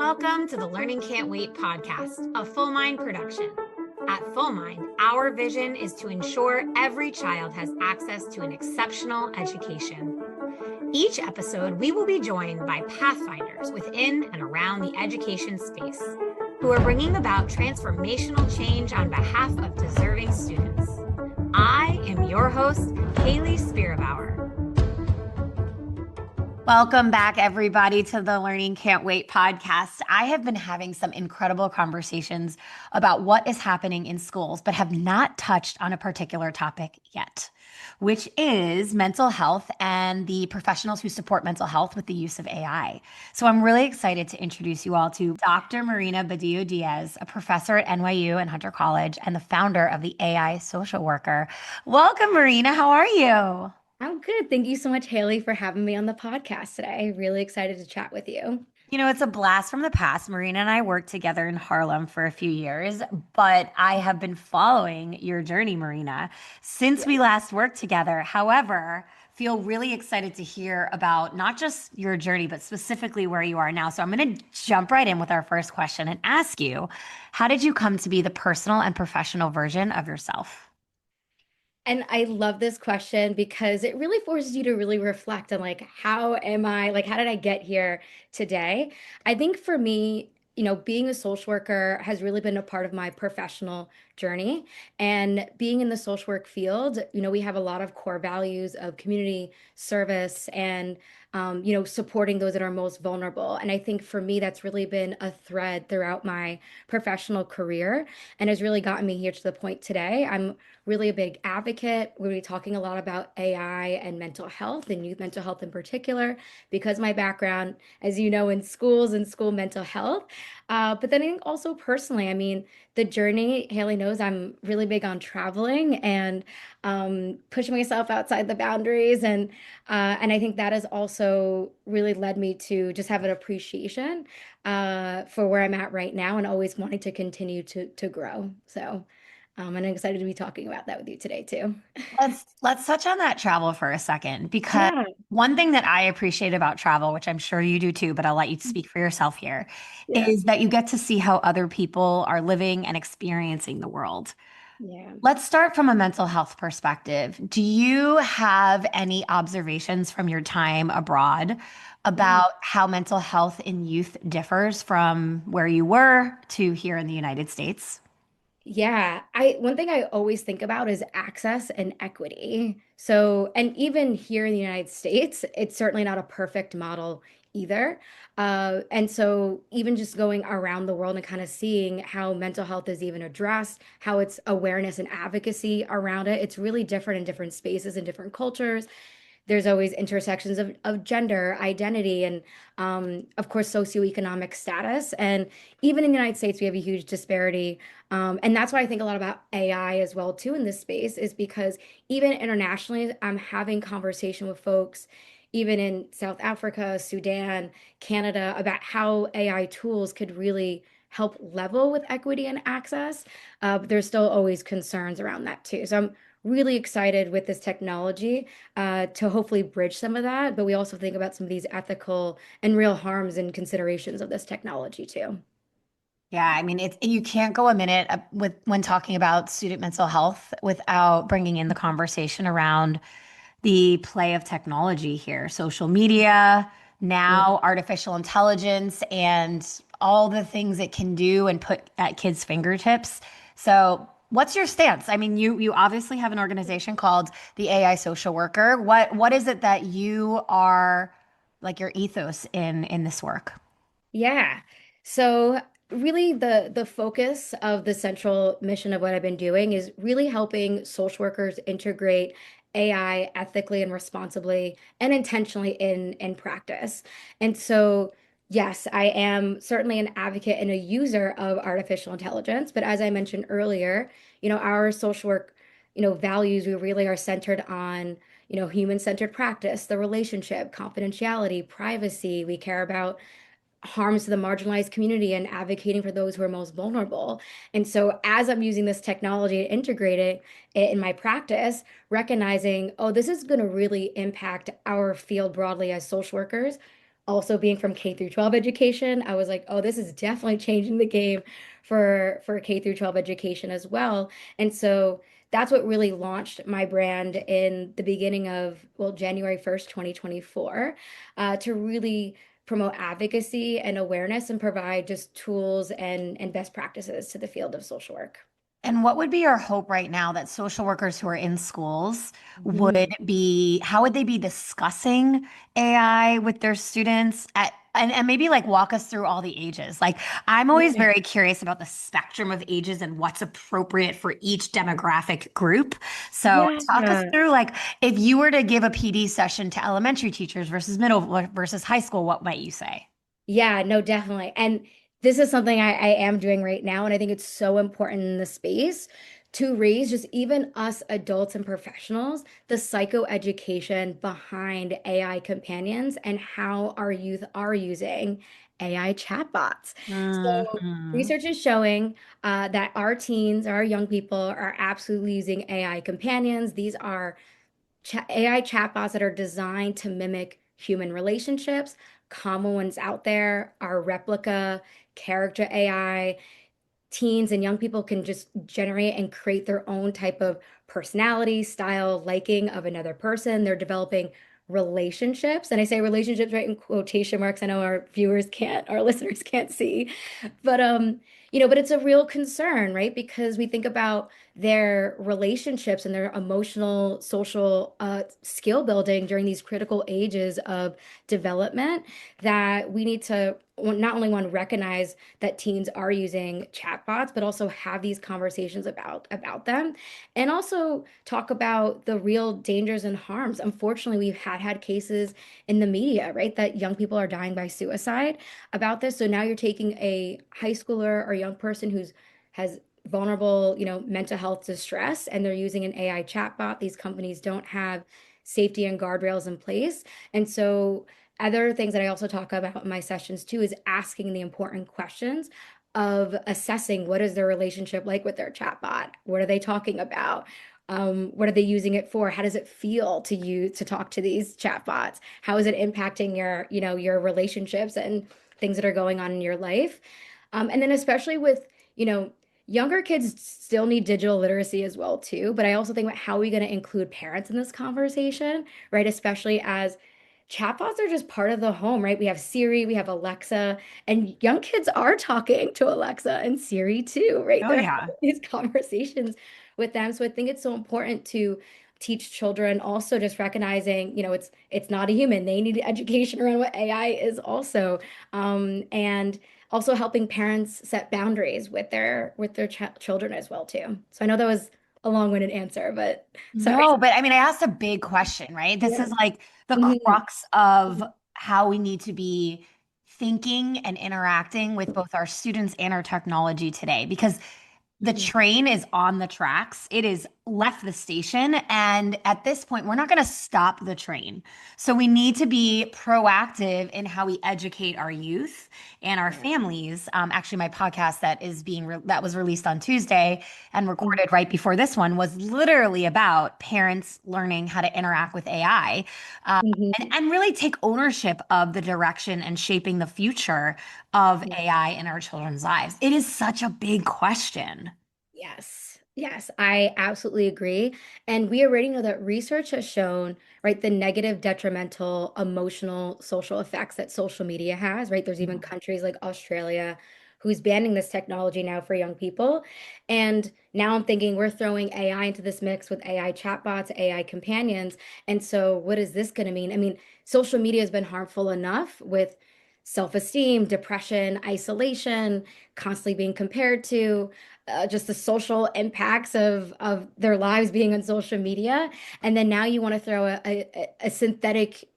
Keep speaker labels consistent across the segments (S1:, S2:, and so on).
S1: Welcome to the Learning Can't Wait podcast, a Full Mind production. At Full Mind, our vision is to ensure every child has access to an exceptional education. Each episode, we will be joined by pathfinders within and around the education space who are bringing about transformational change on behalf of deserving students. I am your host, Haley Spierbauer. Welcome back, everybody, to the Learning Can't Wait podcast. I have been having some incredible conversations about what is happening in schools, but have not touched on a particular topic yet, which is mental health and the professionals who support mental health with the use of AI. So I'm really excited to introduce you all to Dr. Marina Badillo-Diaz, a professor at NYU and Hunter College and the founder of the AI Social Worker. Welcome, Marina. How are you?
S2: I'm good. Thank you so much, Haley, for having me on the podcast today. Really excited to chat with you.
S1: You know, it's a blast from the past. Marina and I worked together in Harlem for a few years, but I have been following your journey, Marina, since we last worked together. However, feel really excited to hear about not just your journey, but specifically where you are now. So I'm going to jump right in with our first question and ask you, how did you come to be the personal and professional version of yourself?
S2: And I love this question because it really forces you to really reflect on how am I, how did I get here today? I think for me, being a social worker has really been a part of my professional journey. And being in the social work field, we have a lot of core values of community service and supporting those that are most vulnerable. And I think for me, that's really been a thread throughout my professional career and has really gotten me here to the point today. I'm really a big advocate. We're going to be talking a lot about AI and mental health and youth mental health in particular, because my background, as you know, in schools and school mental health. But then I think also personally, I mean, the journey, Haley knows I'm really big on traveling and pushing myself outside the boundaries. And I think that has also really led me to just have an appreciation for where I'm at right now and always wanting to continue to grow. So and I'm excited to be talking about that with you today too.
S1: Let's touch on that travel for a second, because
S2: Yeah.
S1: one thing that I appreciate about travel, which I'm sure you do too, but I'll let you speak for yourself here,
S2: Yeah.
S1: is that you get to see how other people are living and experiencing the world.
S2: Yeah.
S1: Let's start from a mental health perspective. Do you have any observations from your time abroad
S2: Mhm.
S1: about how mental health in youth differs from where you were to here in the United States?
S2: Yeah, I one thing I always think about is access and equity. So, and even here in the United States, it's certainly not a perfect model either. And so even just going around the world and kind of seeing how mental health is even addressed, how it's awareness and advocacy around it, it's really different in different spaces and different cultures. There's always intersections of gender, identity, and of course, socioeconomic status. And even in the United States, we have a huge disparity. And that's why I think a lot about AI as well, too, in this space, is because even internationally, I'm having conversation with folks, even in South Africa, Sudan, Canada, about how AI tools could really help level with equity and access. But there's still always concerns around that, too. So I'm really excited with this technology to hopefully bridge some of that. But we also think about some of these ethical and real harms and considerations of this technology too.
S1: Yeah, I mean, you can't go a minute with when talking about student mental health without bringing in the conversation around the play of technology here, social media,
S2: Yeah.
S1: now artificial intelligence, and all the things it can do and put at kids' fingertips. So, what's your stance? I mean, you obviously have an organization called the AI Social Worker. What is it that you are like your ethos in this work?
S2: Yeah. So really the focus of the central mission of what I've been doing is really helping social workers integrate AI ethically and responsibly and intentionally in practice. And so yes, I am certainly an advocate and a user of artificial intelligence, but as I mentioned earlier, our social work, values we really are centered on human-centered practice, the relationship, confidentiality, privacy. We care about harms to the marginalized community and advocating for those who are most vulnerable. And so as I'm using this technology and integrating it in my practice, recognizing, oh, this is going to really impact our field broadly as social workers. also being from K through 12 education, I was like, oh, this is definitely changing the game for K through 12 education as well. And so that's what really launched my brand in the beginning of, well, January 1st, 2024, to really promote advocacy and awareness and provide just tools and best practices to the field of social work.
S1: And what would be your hope right now that social workers who are in schools
S2: Mhm.
S1: would be, how would they be discussing AI with their students and maybe like walk us through all the ages? Like, I'm always
S2: Yeah.
S1: very curious about the spectrum of ages and what's appropriate for each demographic group. So talk us
S2: Yeah.
S1: through like if you were to give a PD session to elementary teachers versus middle versus high school, what might you say?
S2: Yeah, no, definitely. And this is something I am doing right now. And I think it's so important in the space to raise just even us adults and professionals, the psychoeducation behind AI companions and how our youth are using AI chatbots. So
S1: Hmm.
S2: research is showing that our teens, our young people are absolutely using AI companions. These are AI chatbots that are designed to mimic human relationships. Common ones out there are replica, character AI. Teens and young people can just generate and create their own type of personality, style, liking of another person. They're developing relationships. And I say relationships right in quotation marks. I know our viewers can't, our listeners can't see. But but it's a real concern, right? Because we think about their relationships and their emotional, social skill building during these critical ages of development that we need to not only want to recognize that teens are using chatbots, but also have these conversations about them, and also talk about the real dangers and harms. Unfortunately, we've had cases in the media, right, that young people are dying by suicide about this. So now you're taking a high schooler or young person who's has vulnerable, mental health distress, and they're using an AI chatbot. These companies don't have safety and guardrails in place. And so other things that I also talk about in my sessions too is asking the important questions of assessing what is their relationship like with their chatbot? What are they talking about? What are they using it for? How does it feel to you to talk to these chatbots? How is it impacting your relationships and things that are going on in your life? And then especially with, you know, younger kids still need digital literacy as well too. But I also think about how are we going to include parents in this conversation, right? Especially as chatbots are just part of the home, right? We have Siri, we have Alexa, and young kids are talking to Alexa and Siri too, right?
S1: Oh,
S2: They're
S1: yeah.
S2: having these conversations with them. So I think it's so important to teach children also just recognizing, it's not a human. They need education around what AI is also. And also helping parents set boundaries with their children as well too. So I know that was a long-winded answer, but sorry.
S1: No, but I mean, I asked a big question, right? This
S2: Yeah.
S1: is like the
S2: Mhm.
S1: crux of how we need to be thinking and interacting with both our students and our technology today. Because the
S2: Mhm.
S1: train is on the tracks. It is left the station. And at this point, we're not going to stop the train. So we need to be proactive in how we educate our youth and our
S2: Yeah.
S1: families. Actually, my podcast that was released on Tuesday and
S2: Mhm.
S1: recorded right before this one was literally about parents learning how to interact with AI,
S2: Mhm.
S1: and really take ownership of the direction and shaping the future of AI in our children's lives. It is such a big question.
S2: Yes, yes, I absolutely agree. And we already know that research has shown, right, the negative, detrimental, emotional, social effects that social media has, right? There's even countries like Australia who's banning this technology now for young people. And now I'm thinking we're throwing AI into this mix with AI chatbots, AI companions. And so what is this going to mean? I mean, social media has been harmful enough with self-esteem, depression, isolation, constantly being compared to just the social impacts of their lives being on social media, and then now you want to throw a synthetic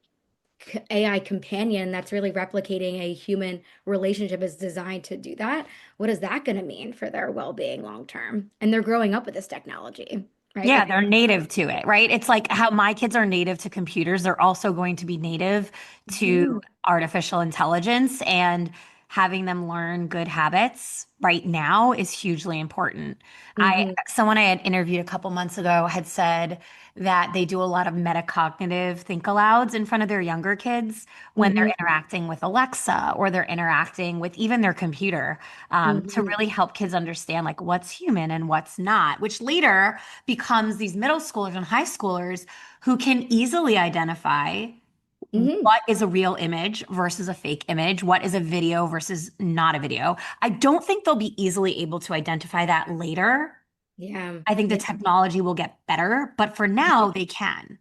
S2: AI companion that's really replicating a human relationship is designed to do that. What is that going to mean for their well-being long term? And they're growing up with this technology, right?
S1: Yeah, they're native to it, right? It's like how my kids are native to computers. They're also going to be native to
S2: Mhm.
S1: artificial intelligence. And having them learn good habits right now is hugely important.
S2: Hmm.
S1: Someone I had interviewed a couple months ago had said that they do a lot of metacognitive think alouds in front of their younger kids when they're
S2: Hmm.
S1: interacting with Alexa or they're interacting with even their computer, to
S2: Hmm.
S1: really help kids understand like what's human and what's not, which later becomes these middle schoolers and high schoolers who can easily identify
S2: Hmm.
S1: what is a real image versus a fake image, what is a video versus not a video. I don't think they'll be easily able to identify that later.
S2: Yeah.
S1: I think the
S2: Yeah.
S1: technology will get better, but for now they can.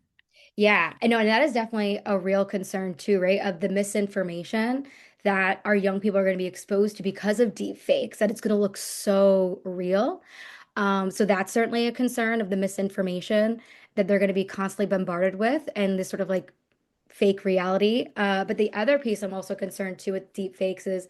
S2: Yeah, I know, and that is definitely a real concern too, right? Of the misinformation that our young people are going to be exposed to because of deep fakes, that it's going to look so real. So that's certainly a concern of the misinformation that they're going to be constantly bombarded with and this sort of like fake reality. But the other piece I'm also concerned too with deep fakes is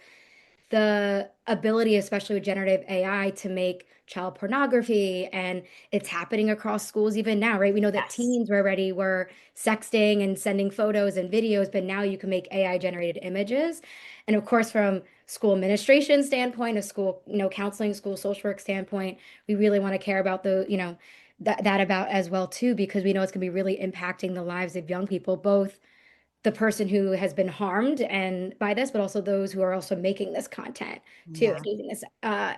S2: the ability, especially with generative AI, to make child pornography, and it's happening across schools even now, right? We know that
S1: Yes.
S2: teens were sexting and sending photos and videos, but now you can make AI generated images. And of course, from school administration standpoint, a school, counseling, school social work standpoint, we really want to care about that about as well too, because we know it's going to be really impacting the lives of young people, both the person who has been harmed and by this, but also those who are also making this content too, and
S1: Yeah.
S2: using this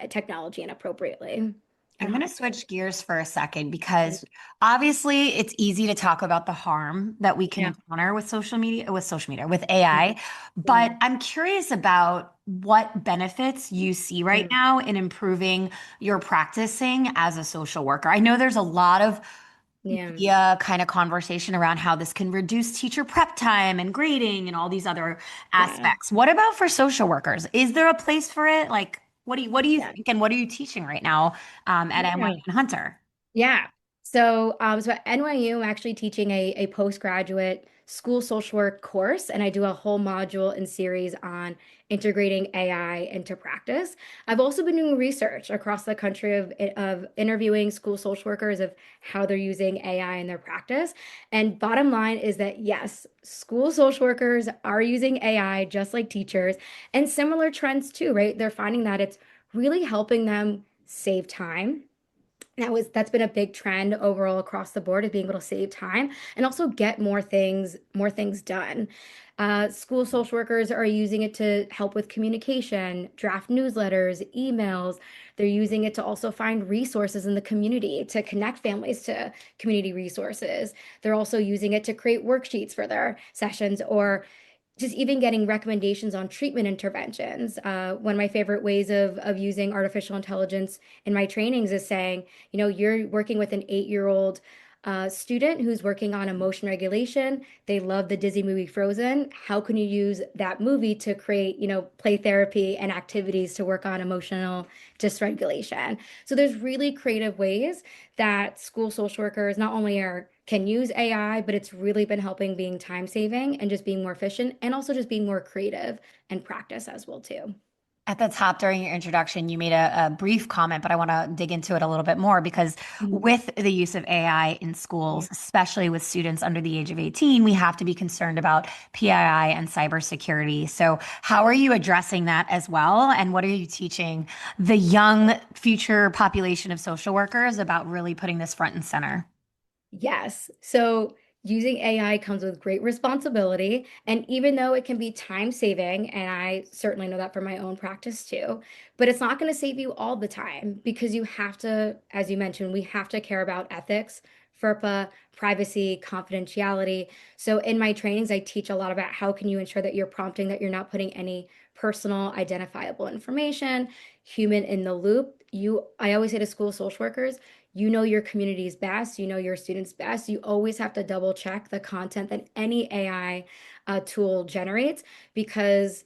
S2: technology inappropriately and
S1: I'm going
S2: harm.
S1: to switch gears for a second because obviously it's easy to talk about the harm that we can
S2: Yeah.
S1: encounter with social media, with AI.
S2: Yeah.
S1: But I'm curious about what benefits you see right
S2: Mm.
S1: now in improving your practicing as a social worker. I know there's a lot of
S2: Yeah.
S1: media kind of conversation around how this can reduce teacher prep time and grading and all these other
S2: Yeah.
S1: aspects. What about for social workers? Is there a place for it? Like, what do you
S2: Yeah.
S1: think, and what are you teaching right now at
S2: Yeah.
S1: NYU and Hunter?
S2: Yeah. So at NYU, I'm actually teaching a postgraduate school social work course, and I do a whole module and series on integrating AI into practice. I've also been doing research across the country of interviewing school social workers of how they're using AI in their practice. And bottom line is that yes, school social workers are using AI just like teachers, and similar trends too, right? They're finding that it's really helping them save time. That's been a big trend overall across the board of being able to save time and also get more things done. School social workers are using it to help with communication, draft newsletters, emails. They're using it to also find resources in the community to connect families to community resources. They're also using it to create worksheets for their sessions or just even getting recommendations on treatment interventions. One of my favorite ways of using artificial intelligence in my trainings is saying, you're working with an 8-year-old student who's working on emotion regulation. They love the Disney movie Frozen. How can you use that movie to create, play therapy and activities to work on emotional dysregulation? So there's really creative ways that school social workers not only can use AI, but it's really been helping being time saving and just being more efficient and also just being more creative and practice as well too.
S1: At the top during your introduction, you made a brief comment, but I want to dig into it a little bit more because
S2: Mhm.
S1: with the use of AI in
S2: Yeah.
S1: schools, especially with students under the age of 18, we have to be concerned about PII and cybersecurity. So, how are you addressing that as well? And what are you teaching the young future population of social workers about really putting this front and center?
S2: Yes. So using AI comes with great responsibility. And even though it can be time saving, and I certainly know that from my own practice too, but it's not going to save you all the time because you have to, as you mentioned, we have to care about ethics, FERPA, privacy, confidentiality. So in my trainings, I teach a lot about how can you ensure that you're prompting that you're not putting any personal identifiable information, human in the loop. I always say to school social workers, you know your community's best, you know your students best. You always have to double check the content that any AI tool generates because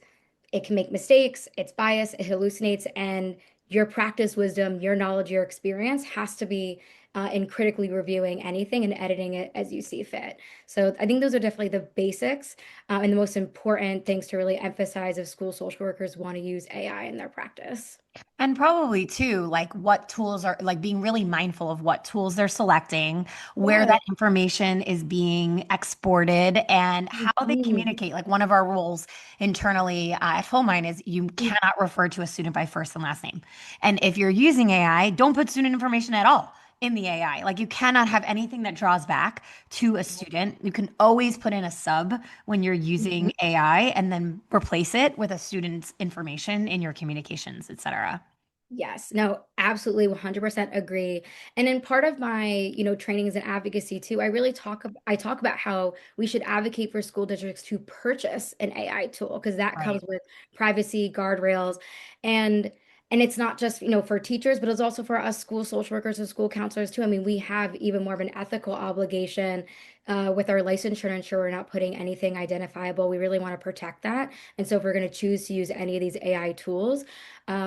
S2: it can make mistakes, it's biased, it hallucinates, and your practice wisdom, your knowledge, your experience has to be and critically reviewing anything and editing it as you see fit. So I think those are definitely the basics and the most important things to really emphasize if school social workers want to use AI in their practice.
S1: And probably too, like what tools are like being really mindful of what tools they're selecting, where
S2: Yeah.
S1: that information is being exported, and how they
S2: Mhm.
S1: communicate. Like one of our rules internally at Full Mind is you cannot refer to a student by first and last name. And if you're using AI, don't put student information at all in the AI. Like you cannot have anything that draws back to a student. You can always put in a sub when you're
S2: Mhm.
S1: using AI and then replace it with a student's information in your communications, etc.
S2: Yes, no, absolutely 100% agree. And in part of my, training as an advocacy too, I talk about how we should advocate for school districts to purchase an AI tool because that
S1: Right.
S2: comes with privacy guardrails and and it's not just, for teachers, but it's also for us school social workers and school counselors too. I mean, we have even more of an ethical obligation with our licensure to ensure we're not putting anything identifiable. We really want to protect that. And so if we're going to choose to use any of these AI tools,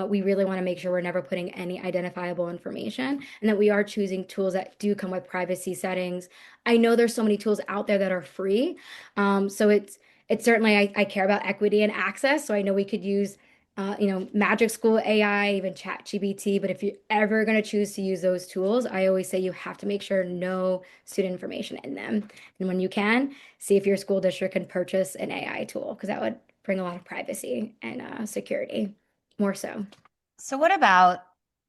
S2: we really want to make sure we're never putting any identifiable information and that we are choosing tools that do come with privacy settings. I know there's so many tools out there that are free. So it's certainly I care about equity and access. So I know we could use Magic School AI, even ChatGPT. But if you're ever going to choose to use those tools, I always say you have to make sure no student information in them. And when you can, see if your school district can purchase an AI tool because that would bring a lot of privacy and security. More so.
S1: So, what about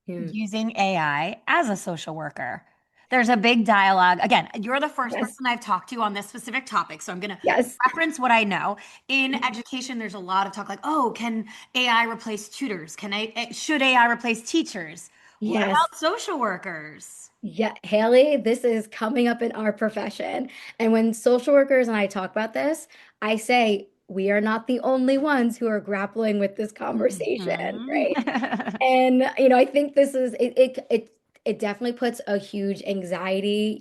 S2: Yeah.
S1: using AI as a social worker? There's a big dialogue. Again, you're the first
S2: Yes.
S1: person I've talked to on this specific topic. So, I'm going to
S2: Yes.
S1: reference what I know. In education, there's a lot of talk like, oh, can AI replace tutors? Should AI replace teachers? What
S2: Yes.
S1: about social workers?
S2: Yeah, Haley, this is coming up in our profession. And when social workers and I talk about this, I say we are not the only ones who are grappling with this conversation,
S1: Mhm.
S2: right? And I think this is it definitely puts a huge anxiety,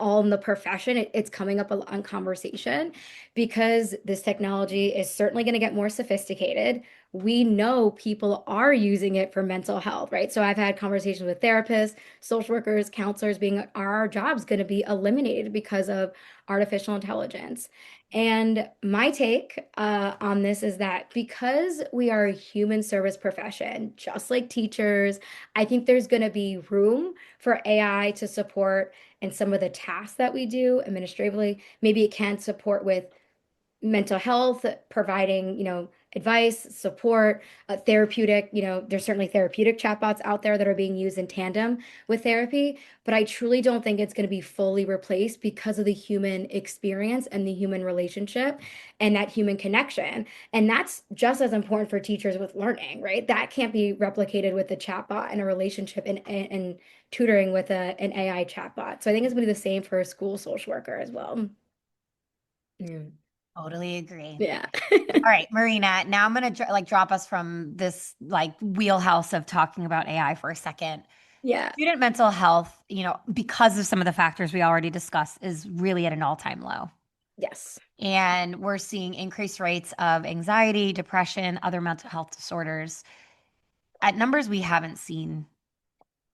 S2: all in the profession. It's coming up a lot in conversation because this technology is certainly going to get more sophisticated. We know people are using it for mental health, right? So I've had conversations with therapists, social workers, counselors being, are our jobs going to be eliminated because of artificial intelligence? And my take on this is that because we are a human service profession, just like teachers, I think there's going to be room for AI to support in some of the tasks that we do administratively. Maybe it can support with mental health, providing, advice, support, therapeutic, there's certainly therapeutic chatbots out there that are being used in tandem with therapy, but I truly don't think it's going to be fully replaced because of the human experience and the human relationship and that human connection. And that's just as important for teachers with learning, right? That can't be replicated with a chatbot and a relationship and tutoring with an AI chatbot. So I think it's going to be the same for a school social worker as well. Mm.
S1: Totally agree.
S2: Yeah.
S1: All right, Marina, now I'm going to like drop us from this like wheelhouse of talking about AI for a second.
S2: Yeah.
S1: Student mental health, because of some of the factors we already discussed, is really at an all-time low.
S2: Yes.
S1: And we're seeing increased rates of anxiety, depression, other mental health disorders at numbers we haven't seen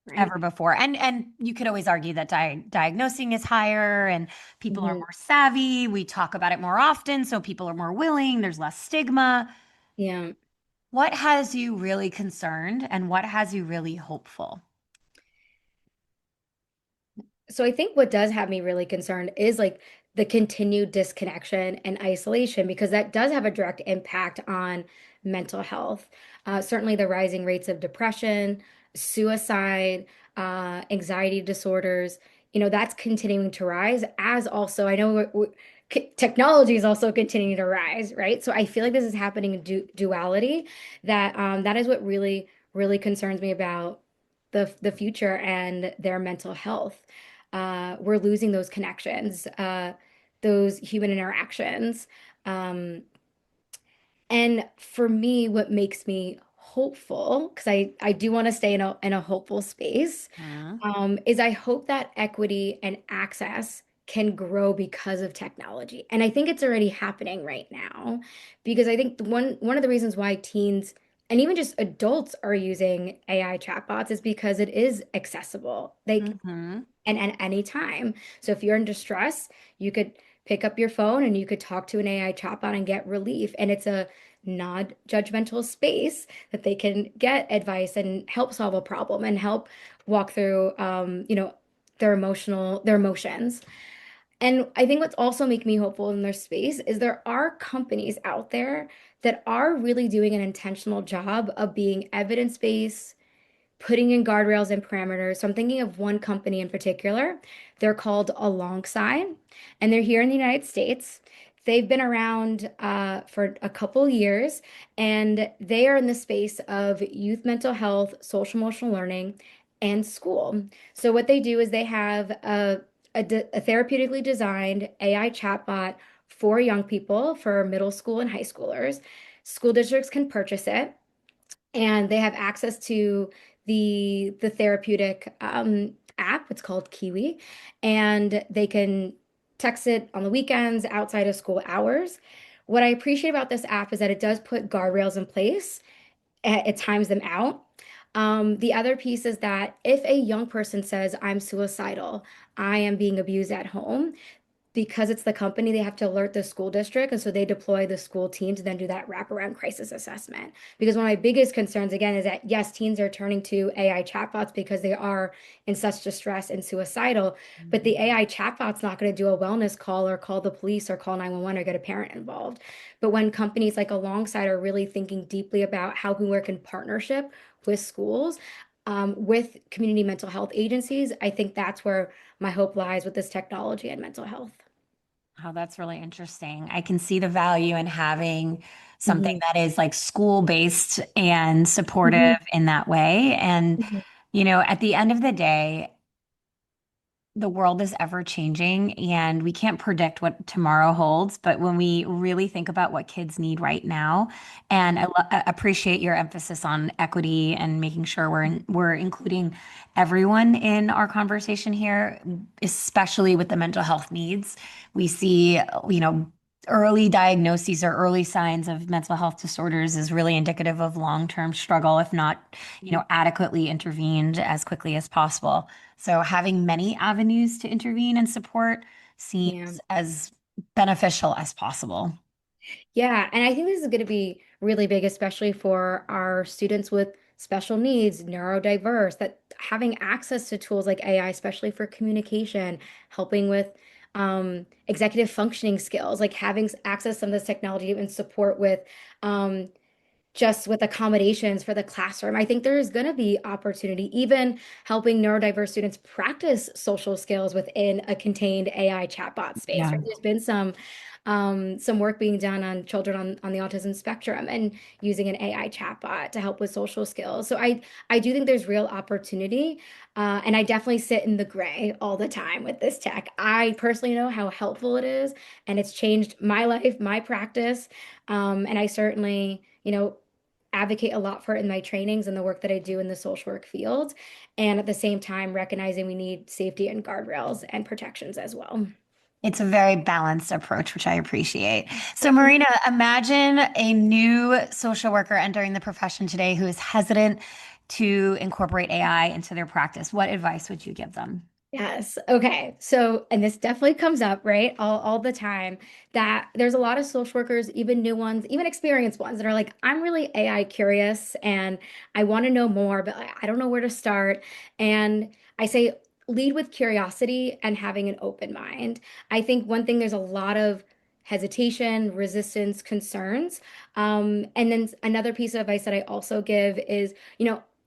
S2: Right.
S1: ever before. And you could always argue that diagnosing is higher and people are
S2: Mhm.
S1: more savvy. We talk about it more often, so people are more willing. There's less stigma.
S2: Yeah.
S1: What has you really concerned and what has you really hopeful?
S2: So I think what does have me really concerned is like the continued disconnection and isolation because that does have a direct impact on mental health. Certainly the rising rates of depression, suicide, anxiety disorders, that's continuing to rise as also I know technology is also continuing to rise, right? So I feel like this is happening in duality that is what really concerns me about the future and their mental health. We're losing those connections, those human interactions. Um, and for me, what makes me hopeful, because I do want to stay in a hopeful space,
S1: Hmm.
S2: is I hope that equity and access can grow because of technology. And I think it's already happening right now, because I think one of the reasons why teens and even just adults are using AI chatbots is because it is accessible.
S1: Hmm.
S2: And at any time. So if you're in distress, you could pick up your phone and you could talk to an AI chatbot and get relief. And it's a non-judgmental space that they can get advice and help solve a problem and help walk through, their emotions. And I think what's also making me hopeful in their space is there are companies out there that are really doing an intentional job of being evidence-based, putting in guardrails and parameters. So I'm thinking of one company in particular. They're called Alongside, and they're here in the United States. They've been around for a couple years, and they are in the space of youth mental health, social emotional learning, and school. So what they do is they have a therapeutically designed AI chatbot for young people, for middle school and high schoolers. School districts can purchase it and they have access to the therapeutic app. It's called Kiwi, and they can text it on the weekends outside of school hours. What I appreciate about this app is that it does put guardrails in place. It times them out. The other piece is that if a young person says, I'm suicidal, I am being abused at home, because it's the company, they have to alert the school district. And so they deploy the school team to then do that wraparound crisis assessment. Because one of my biggest concerns, again, is that yes, teens are turning to AI chatbots because they are in such distress and suicidal. But the AI chatbot's not going to do a wellness call or call the police or call 911 or get a parent involved. But when companies like Alongside are really thinking deeply about how we work in partnership with schools, with community mental health agencies, I think that's where my hope lies with this technology and mental health.
S1: Oh, that's really interesting. I can see the value in having something
S2: Mhm.
S1: that is like school based and supportive
S2: Mhm.
S1: in that way. And,
S2: Mhm.
S1: at the end of the day, the world is ever changing and we can't predict what tomorrow holds. But when we really think about what kids need right now, and I appreciate your emphasis on equity and making sure we're including everyone in our conversation here, especially with the mental health needs. We see, early diagnoses or early signs of mental health disorders is really indicative of long-term struggle, if not, adequately intervened as quickly as possible. So having many avenues to intervene and support
S2: Yeah.
S1: seems as beneficial as possible.
S2: Yeah. And I think this is going to be really big, especially for our students with special needs, neurodiverse, that having access to tools like AI, especially for communication, helping with executive functioning skills, like having access to some of this technology and support with um, just with accommodations for the classroom. I think there is going to be opportunity, even helping neurodiverse students practice social skills within a contained AI chatbot space,
S1: Yeah.
S2: right? There's been some work being done on children on the autism spectrum and using an AI chatbot to help with social skills. So I do think there's real opportunity. And I definitely sit in the gray all the time with this tech. I personally know how helpful it is, and it's changed my life, my practice. And I certainly, advocate a lot for it in my trainings and the work that I do in the social work field. And at the same time, recognizing we need safety and guardrails and protections as well.
S1: It's a very balanced approach, which I appreciate. So,
S2: Yeah.
S1: Marina, imagine a new social worker entering the profession today who is hesitant to incorporate AI into their practice. What advice would you give them?
S2: Yes. Okay. So, and this definitely comes up, right? All the time that there's a lot of social workers, even new ones, even experienced ones that are like, I'm really AI curious and I want to know more, but I don't know where to start. And I say lead with curiosity and having an open mind. I think one thing there's a lot of hesitation, resistance, concerns. And then another piece of advice that I also give is,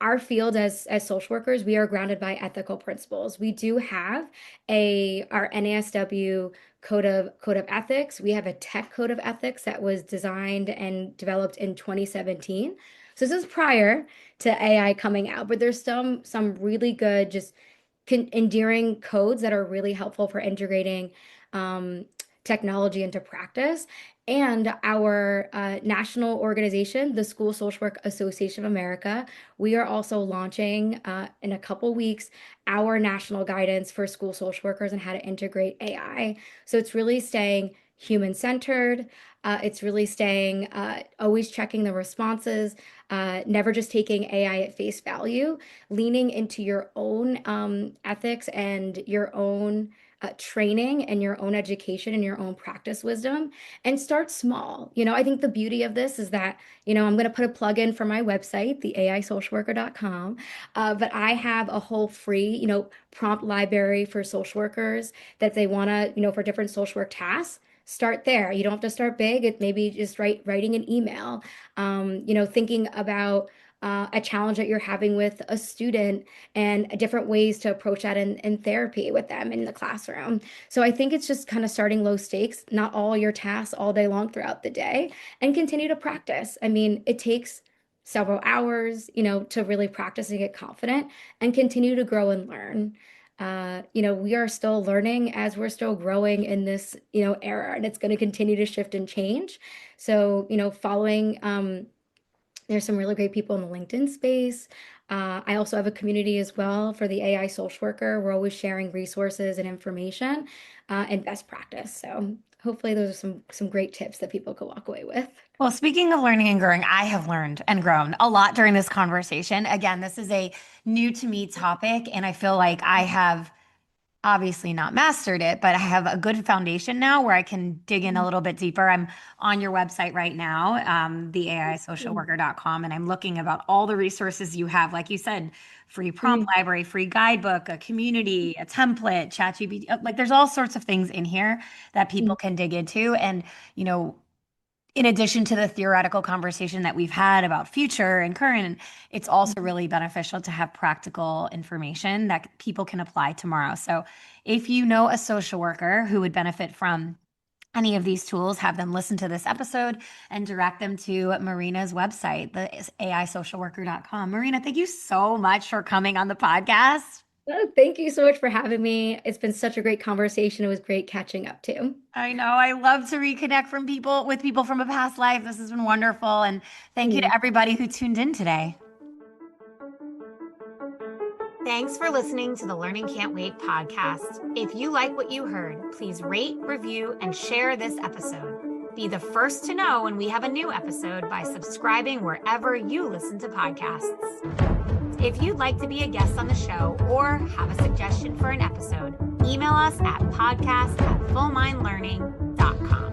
S2: our field as social workers, we are grounded by ethical principles. We do have our NASW code of ethics. We have a tech code of ethics that was designed and developed in 2017. So this is prior to AI coming out, but there's some really good just endearing codes that are really helpful for integrating um, technology into practice. And our national organization, the School Social Work Association of America, we are also launching in a couple weeks our national guidance for school social workers and how to integrate AI. So it's really staying human-centered. It's really staying, always checking the responses, never just taking AI at face value, leaning into your own ethics and your own training and your own education and your own practice wisdom, and start small. I think the beauty of this is that, I'm going to put a plug in for my website, the aisocialworker.com, but I have a whole free, prompt library for social workers that they want to, for different social work tasks. Start there. You don't have to start big. It maybe just writing an email, thinking about a challenge that you're having with a student and different ways to approach that in therapy with them in the classroom. So I think it's just kind of starting low stakes, not all your tasks all day long throughout the day, and continue to practice. I mean, it takes several hours, to really practice and get confident and continue to grow and learn. We are still learning as we're still growing in this, era, and it's going to continue to shift and change. So, following, there's some really great people in the LinkedIn space. I also have a community as well for the AI social worker. We're always sharing resources and information, and best practice. So hopefully those are some great tips that people could walk away with.
S1: Well, speaking of learning and growing, I have learned and grown a lot during this conversation. Again, this is a new to me topic, and I feel like I have obviously not mastered it, but I have a good foundation now where I can dig in a little bit deeper. I'm on your website right now, the aisocialworker.com, and I'm looking about all the resources you have. Like you said, free prompt library, free guidebook, a community, a template, ChatGPT. Like there's all sorts of things in here that people can dig into. And, you know, in addition to the theoretical conversation that we've had about future and current, it's also really beneficial to have practical information that people can apply tomorrow. So if you know a social worker who would benefit from any of these tools, have them listen to this episode and direct them to Marina's website, the aisocialworker.com. Marina, thank you so much for coming on the podcast.
S2: Oh, thank you so much for having me. It's been such a great conversation. It was great catching up too.
S1: I know. I love to reconnect from people with people from a past life. This has been wonderful. And thank you to everybody who tuned in today. Thanks for listening to the Learning Can't Wait podcast. If you like what you heard, please rate, review, and share this episode. Be the first to know when we have a new episode by subscribing wherever you listen to podcasts. If you'd like to be a guest on the show or have a suggestion for an episode, email us at podcast@fullmindlearning.com.